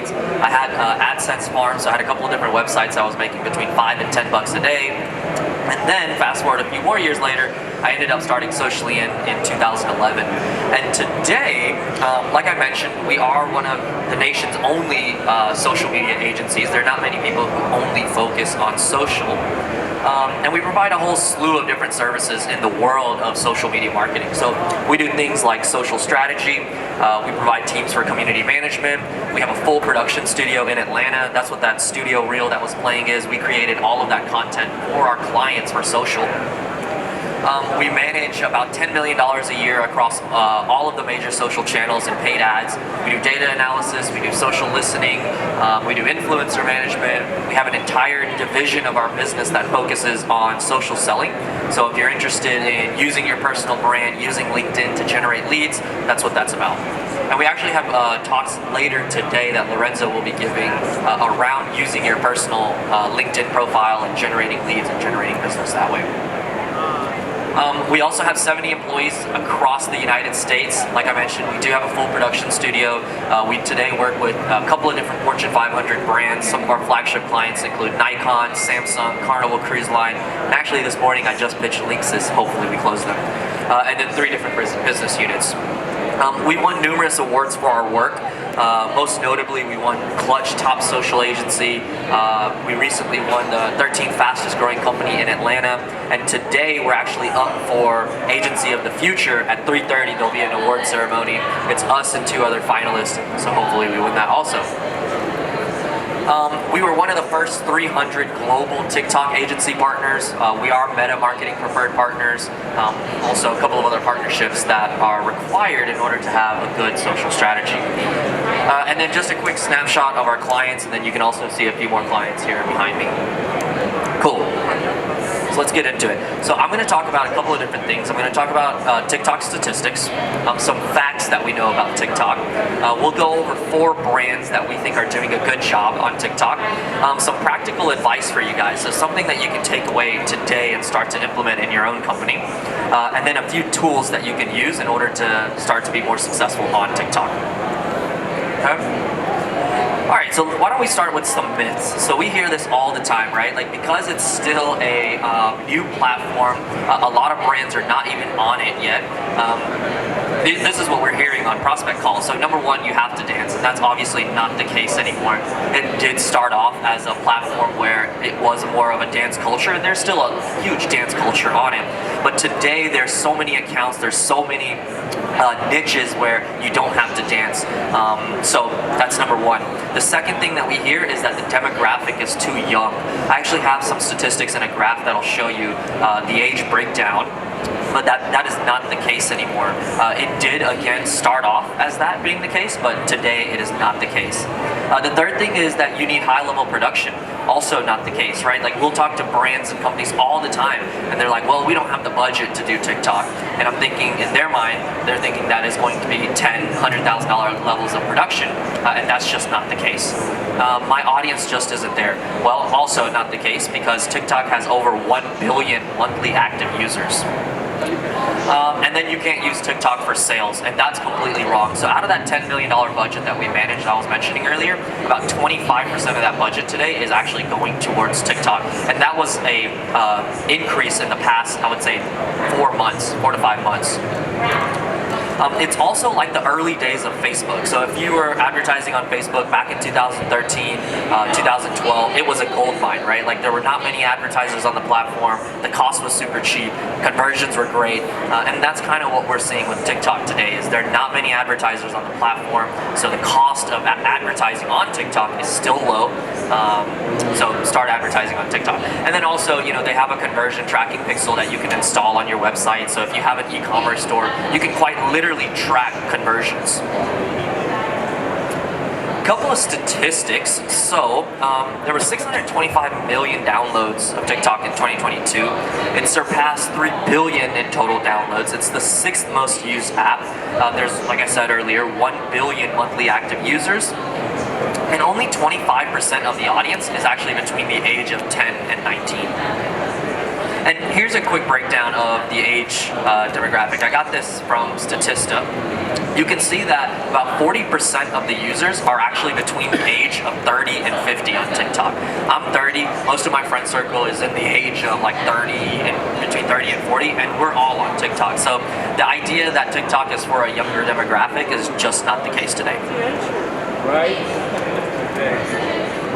leads. I had AdSense farms, so I had a couple of different websites I was making between $5 and $10 a day. And then, fast forward a few more years later, I ended up starting Socially in 2011. And today, like I mentioned, we are one of the nation's only social media agencies. There are not many people who only focus on social. And we provide a whole slew of different services in the world of social media marketing. So we do things like social strategy, we provide teams for community management, we have a full production studio in Atlanta. That's what that studio reel that was playing is. We created all of that content for our clients for social. We manage about $10 million a year across all of the major social channels and paid ads. We do data analysis, we do social listening, we do influencer management. We have an entire division of our business that focuses on social selling. So if you're interested in using your personal brand, using LinkedIn to generate leads, that's what that's about. And we actually have talks later today that Lorenzo will be giving around using your personal LinkedIn profile and generating leads and generating business that way. We also have 70 employees across the United States. Like I mentioned, we do have a full production studio. We today work with a couple of different Fortune 500 brands. Some of our flagship clients include Nikon, Samsung, Carnival Cruise Line. And actually this morning I just pitched Linksys. Hopefully we close them. And then 3 different business units. We won numerous awards for our work. Most notably, we won Clutch Top Social Agency. We recently won the 13th fastest growing company in Atlanta. And today we're actually up for Agency of the Future at 3:30. There'll be an award ceremony. It's us and 2 other finalists, so hopefully we win that also. We were one of the first 300 global TikTok agency partners. We are Meta Marketing Preferred Partners. Also a couple of other partnerships that are required in order to have a good social strategy. And then just a quick snapshot of our clients, and then you can also see a few more clients here behind me. Cool. So let's get into it. So I'm going to talk about a couple of different things. I'm going to talk about TikTok statistics, some facts that we know about TikTok. We'll go over 4 brands that we think are doing a good job on TikTok. Some practical advice for you guys. So something that you can take away today and start to implement in your own company. And then a few tools that you can use in order to start to be more successful on TikTok. Okay? Alright, so why don't we start with some myths. So we hear this all the time, right? Like, because it's still a new platform, a lot of brands are not even on it yet. This is what we're hearing on prospect calls. So number 1, you have to dance, and that's obviously not the case anymore. It did start off as a platform where it was more of a dance culture, and there's still a huge dance culture on it. But today there's so many accounts, there's so many niches where you don't have to dance. So that's number 1. The second thing that we hear is that the demographic is too young. I actually have some statistics in a graph that'll show you the age breakdown. But that is not the case anymore. It did, again, start off as that being the case, but today it is not the case. The third thing is that you need high-level production. Also not the case, right? Like, we'll talk to brands and companies all the time, and they're like, well, we don't have the budget to do TikTok. And I'm thinking, in their mind, they're thinking that is going to be $10,000, $100,000 levels of production, and that's just not the case. My audience just isn't there. Well, also not the case, because TikTok has over 1 billion monthly active users. And then you can't use TikTok for sales, and that's completely wrong. So out of that $10 million budget that we managed, I was mentioning earlier, about 25% of that budget today is actually going towards TikTok. And that was a increase in the past, I would say, 4 to 5 months. It's also like the early days of Facebook. So if you were advertising on Facebook back in 2013, 2012, it was a gold mine, right? Like, there were not many advertisers on the platform, the cost was super cheap, conversions were great, and that's kind of what we're seeing with TikTok today, is there are not many advertisers on the platform, so the cost of advertising on TikTok is still low, so start advertising on TikTok. And then also, you know, they have a conversion tracking pixel that you can install on your website, so if you have an e-commerce store, you can quite literally track conversions. Couple of statistics. So there were 625 million downloads of TikTok in 2022. It surpassed 3 billion in total downloads. It's the 6th most used app. There's, like I said earlier, 1 billion monthly active users. And only 25% of the audience is actually between the age of 10 and 19. And here's a quick breakdown of the age demographic. I got this from Statista. You can see that about 40% of the users are actually between the age of 30 and 50 on TikTok. I'm 30, most of my friend circle is in the age of like 30 and between 30 and 40, and we're all on TikTok. So the idea that TikTok is for a younger demographic is just not the case today. Right?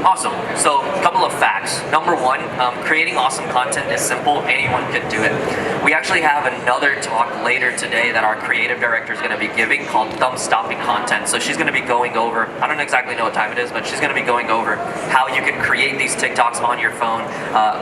Awesome. So a couple of facts. Number one, creating awesome content is simple. Anyone could do it. We actually have another talk later today that our creative director is going to be giving called thumb-stopping content. So she's going to be going over, I don't exactly know what time it is, but she's going to be going over how you can create these TikToks on your phone,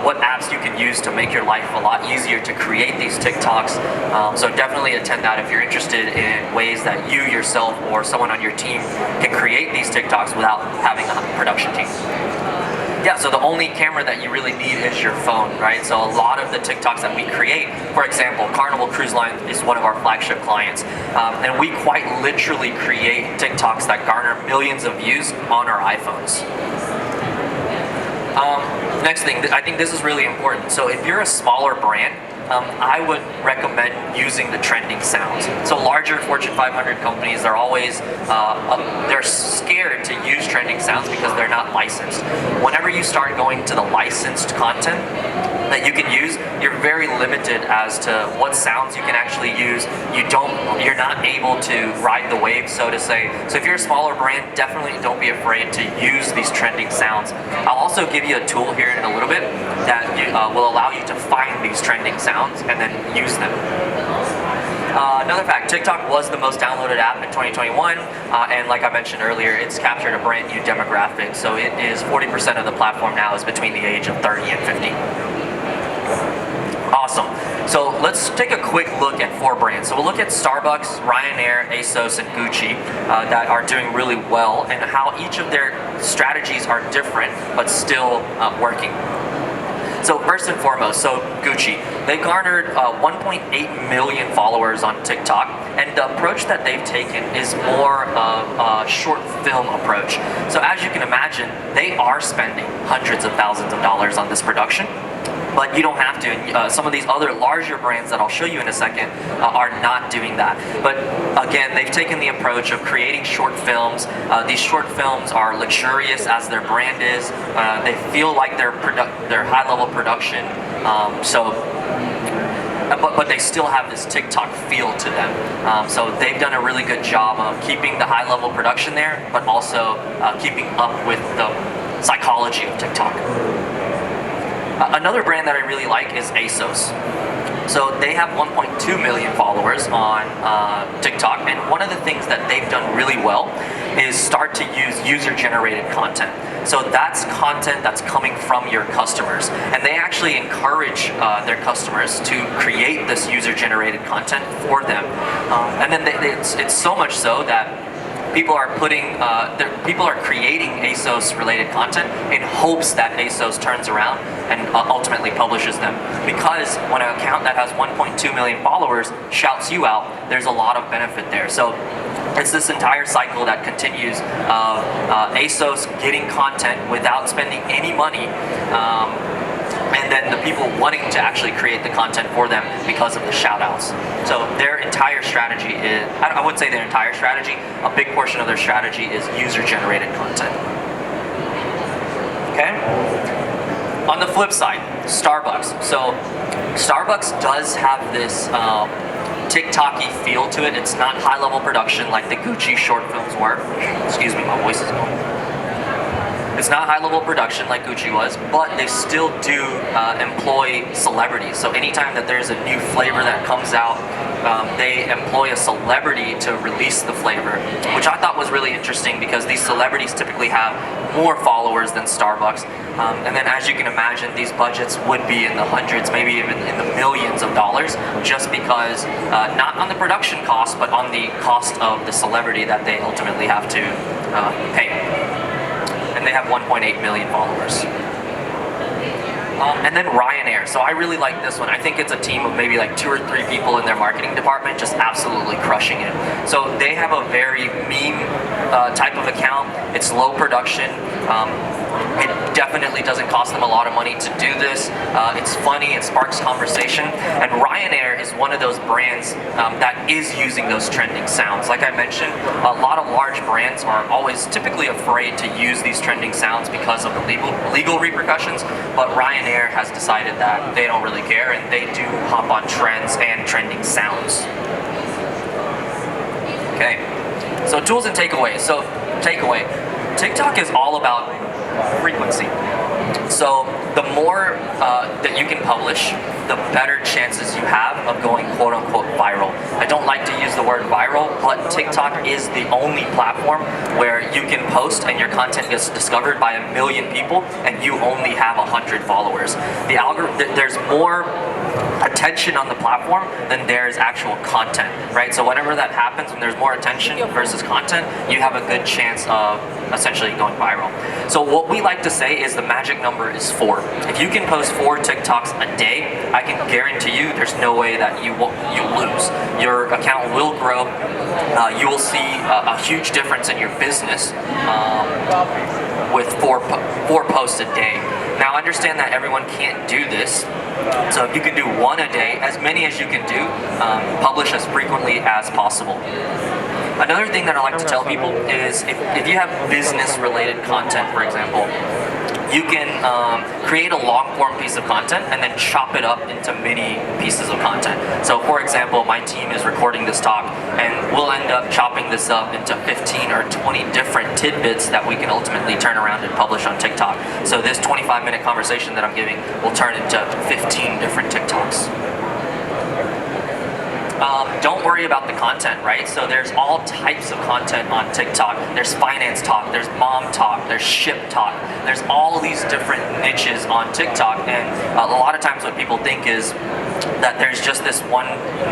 what apps you can use to make your life a lot easier to create these TikToks. So definitely attend that if you're interested in ways that you yourself or someone on your team can create these TikToks without having a production team. Yeah, so the only camera that you really need is your phone, right? So a lot of the TikToks that we create, for example, Carnival Cruise Line is one of our flagship clients, and we quite literally create TikToks that garner millions of views on our iPhones. Next thing, I think this is really important. So if you're a smaller brand, I would recommend using the trending sounds. So larger Fortune 500 companies, they're always, they're scared to use trending sounds because they're not licensed. Whenever you start going to the licensed content that you can use, you're very limited as to what sounds you can actually use. You're not able to ride the wave, so to say. So if you're a smaller brand, definitely don't be afraid to use these trending sounds. I'll also give you a tool here in a little bit that will allow you to find these trending sounds and then use them. Another fact, TikTok was the most downloaded app in 2021, and like I mentioned earlier, it's captured a brand new demographic. So it is 40% of the platform now is between the age of 30 and 50. Awesome. So let's take a quick look at 4 brands. So we'll look at Starbucks, Ryanair, Asos, and Gucci that are doing really well, and how each of their strategies are different but still working. So first and foremost, so Gucci, they garnered 1.8 million followers on TikTok, and the approach that they've taken is more of a short film approach. So as you can imagine, they are spending hundreds of thousands of dollars on this production, but you don't have to. Some of these other larger brands that I'll show you in a second are not doing that. But again, they've taken the approach of creating short films. These short films are luxurious as their brand is. They feel like they're high-level production. But they still have this TikTok feel to them. So they've done a really good job of keeping the high-level production there, but also keeping up with the psychology of TikTok. Another brand that I really like is Asos. So they have 1.2 million followers on TikTok, and one of the things that they've done really well is start to use user-generated content. So that's content that's coming from your customers, and they actually encourage their customers to create this user-generated content for them. And then it's so much so that people are creating ASOS-related content in hopes that ASOS turns around and ultimately publishes them. Because when an account that has 1.2 million followers shouts you out, there's a lot of benefit there. So it's this entire cycle that continues of ASOS getting content without spending any money, and then the people wanting to actually create the content for them because of the shout-outs. So their entire strategy is, I wouldn't say their entire strategy, a big portion of their strategy is user-generated content. Okay? On the flip side, Starbucks. So Starbucks does have this TikTok-y feel to it. It's not high-level production like the Gucci short films were. Excuse me, my voice is going. It's not high-level production like Gucci was, but they still do employ celebrities. So anytime that there's a new flavor that comes out, they employ a celebrity to release the flavor, which I thought was really interesting because these celebrities typically have more followers than Starbucks. And then as you can imagine, these budgets would be in the hundreds, maybe even in the millions of dollars, just because, not on the production cost, but on the cost of the celebrity that they ultimately have to pay. And they have 1.8 million followers. And then Ryanair. So I really like this one. I think it's a team of maybe like 2 or 3 people in their marketing department just absolutely crushing it. So they have a very meme type of account. It's low production. It definitely doesn't cost them a lot of money to do this. It's funny, it sparks conversation, and Ryanair is one of those brands that is using those trending sounds. Like I mentioned, a lot of large brands are always typically afraid to use these trending sounds because of the legal repercussions, but Ryanair has decided that they don't really care, and they do hop on trends and trending sounds. Okay, so tools and takeaways. So takeaway, TikTok is all about frequency. So the more that you can publish, the better chances you have of going quote unquote viral. I don't like to use the word viral, but TikTok is the only platform where you can post and your content gets discovered by 1 million people and you only have 100 followers. The algorithm, there's more attention on the platform than there is actual content, right? So whenever that happens, when there's more attention versus content, you have a good chance of essentially going viral. So what we like to say is the magic number is 4. If you can post 4 TikToks a day, I can guarantee you there's no way that you lose. Your account will grow. You will see a huge difference in your business with 4 posts a day. Now understand that everyone can't do this. So if you can do 1 a day, as many as you can do, publish as frequently as possible. Another thing that I like to tell people is if you have business-related content, for example, you can create a long-form piece of content and then chop it up into mini pieces of content. So for example, my team is recording this talk and we'll end up chopping this up into 15 or 20 different tidbits that we can ultimately turn around and publish on TikTok. So this 25-minute conversation that I'm giving will turn into 15 different TikToks. Don't worry about the content, right? So there's all types of content on TikTok. There's finance talk, there's mom talk, there's ship talk. There's all these different niches on TikTok, and a lot of times what people think is that there's just this one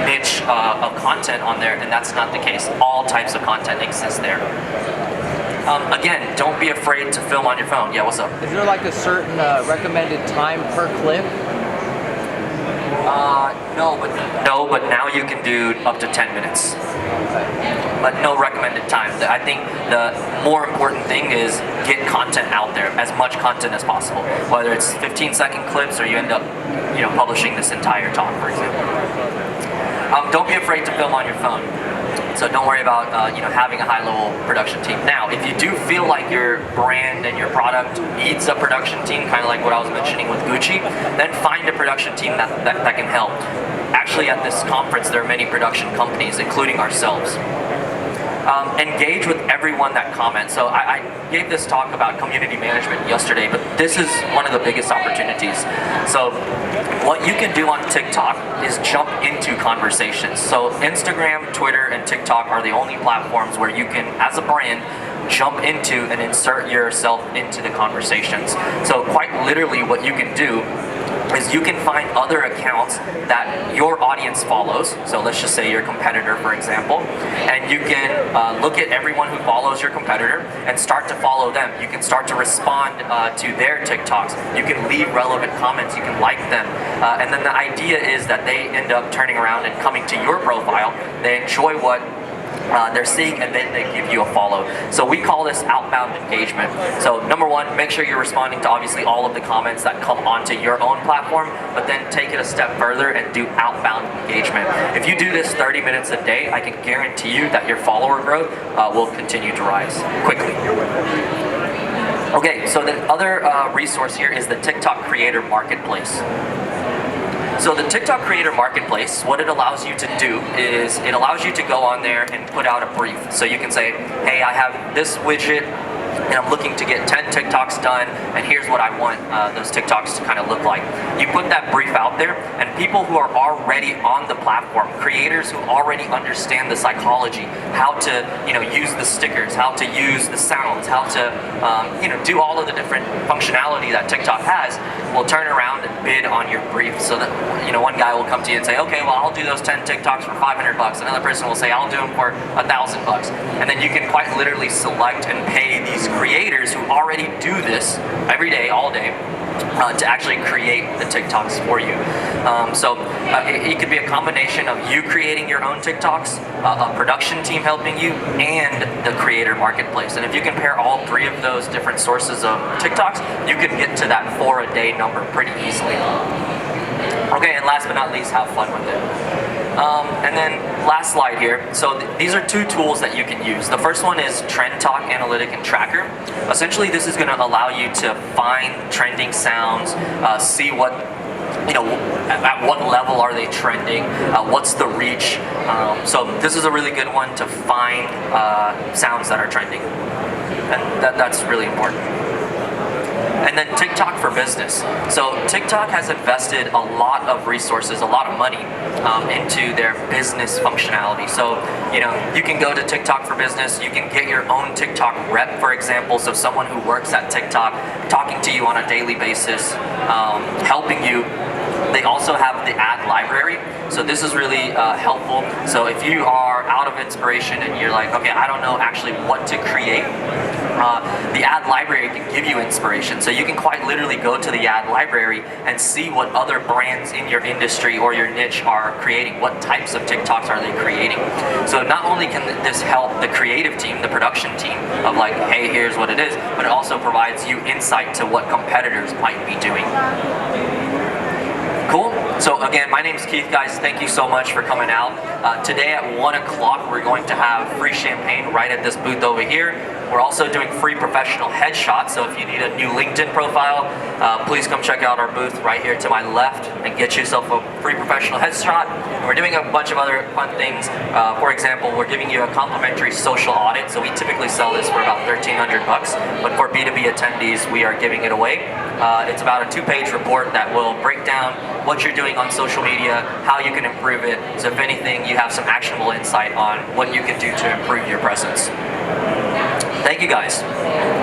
niche of content on there, and that's not the case. All types of content exist there. Again, don't be afraid to film on your phone. Yeah, what's up? Is there like a certain recommended time per clip? No, but now you can do up to 10 minutes. But no recommended time. I think the more important thing is get content out there, as much content as possible. Whether it's 15-second clips or you end up, publishing this entire talk, for example. Don't be afraid to film on your phone. So don't worry about having a high-level production team. Now, if you do feel like your brand and your product needs a production team, kind of like what I was mentioning with Gucci, then find a production team that can help. Actually, at this conference, there are many production companies, including ourselves. Engage with everyone that comments. So I gave this talk about community management yesterday, but this is one of the biggest opportunities. So what you can do on TikTok is jump into conversations. So Instagram, Twitter, and TikTok are the only platforms where you can, as a brand, jump into and insert yourself into the conversations. So quite literally what you can do is you can find other accounts that your audience follows. So let's just say your competitor, for example, and you can look at everyone who follows your competitor and start to follow them. You can start to respond to their TikToks. You can leave relevant comments. You can like them. And then the idea is that they end up turning around and coming to your profile. They enjoy what they're seeing, and then they give you a follow. So we call this outbound engagement. So number 1, make sure you're responding to obviously all of the comments that come onto your own platform, but then take it a step further and do outbound engagement. If you do this 30 minutes a day, I can guarantee you that your follower growth will continue to rise quickly. Okay, so the other resource here is the TikTok Creator Marketplace. So the TikTok Creator Marketplace, what it allows you to do is it allows you to go on there and put out a brief. So you can say, hey, I have this widget and I'm looking to get 10 TikToks done, and here's what I want those TikToks to kind of look like. You put that brief out there, and people who are already on the platform, creators who already understand the psychology, how to use the stickers, how to use the sounds, how to do all of the different functionality that TikTok has, will turn around and bid on your brief. So that one guy will come to you and say, okay, well, I'll do those 10 TikToks for $500. Another person will say, I'll do them for $1,000. And then you can quite literally select and pay these creators who already do this every day, all day, to actually create the TikToks for you. It could be a combination of you creating your own TikToks, a production team helping you, and the creator marketplace. And if you can pair all three of those different sources of TikToks, you can get to that 4 a day number pretty easily. Okay, and last but not least, have fun with it. And then last slide here. So these are 2 tools that you can use. The first one is Trend Talk Analytic and Tracker. Essentially, this is going to allow you to find trending sounds, see what, at what level are they trending, what's the reach. So this is a really good one to find sounds that are trending, and that's really important. And then TikTok for Business. So TikTok has invested a lot of resources, a lot of money into their business functionality. So, you can go to TikTok for Business, you can get your own TikTok rep, for example, so someone who works at TikTok, talking to you on a daily basis, helping you. They also have the ad library, so this is really helpful. So if you are out of inspiration and you're like, okay, I don't know actually what to create, the ad library can give you inspiration. So you can quite literally go to the ad library and see what other brands in your industry or your niche are creating, what types of TikToks are they creating. So not only can this help the creative team, the production team, of like, hey, here's what it is, but it also provides you insight to what competitors might be doing. Cool. So again, my name is Keith, guys. Thank you so much for coming out. Today at 1 o'clock, we're going to have free champagne right at this booth over here. We're also doing free professional headshots, so if you need a new LinkedIn profile, please come check out our booth right here to my left and get yourself a free professional headshot. And we're doing a bunch of other fun things. For example, we're giving you a complimentary social audit, so we typically sell this for about $1,300, but for B2B attendees, we are giving it away. It's about a 2-page report that will break down what you're doing on social media, how you can improve it, so if anything, you have some actionable insight on what you can do to improve your presence. Thank you, guys.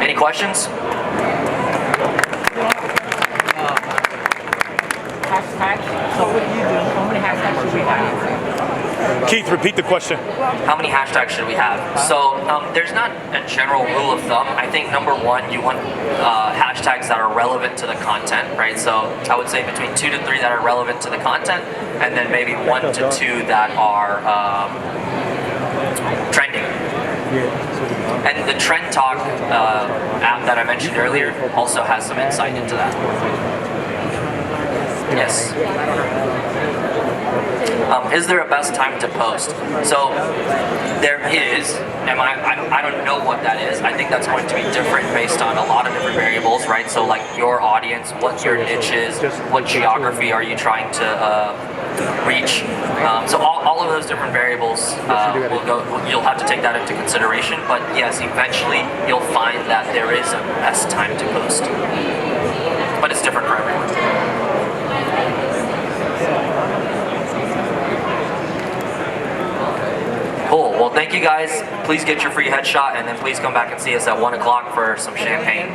Any questions? Hashtags. So what do you do? How many hashtags should we have? Keith, repeat the question. How many hashtags should we have? So there's not a general rule of thumb. I think number one, you want hashtags that are relevant to the content, right? So I would say between 2 to 3 that are relevant to the content, and then maybe 1 to 2 that are trending. And the Trend Talk app that I mentioned earlier also has some insight into that. Yes. Is there a best time to post? So there is, and I don't know what that is. I think that's going to be different based on a lot of different variables, right? So like your audience, what your niche is, what geography are you trying to reach? So all of those different variables you'll have to take that into consideration. But yes, eventually you'll find that there is a best time to post, but it's different for everyone. Cool. Well, thank you guys. Please get your free headshot, and then please come back and see us at 1 o'clock for some champagne.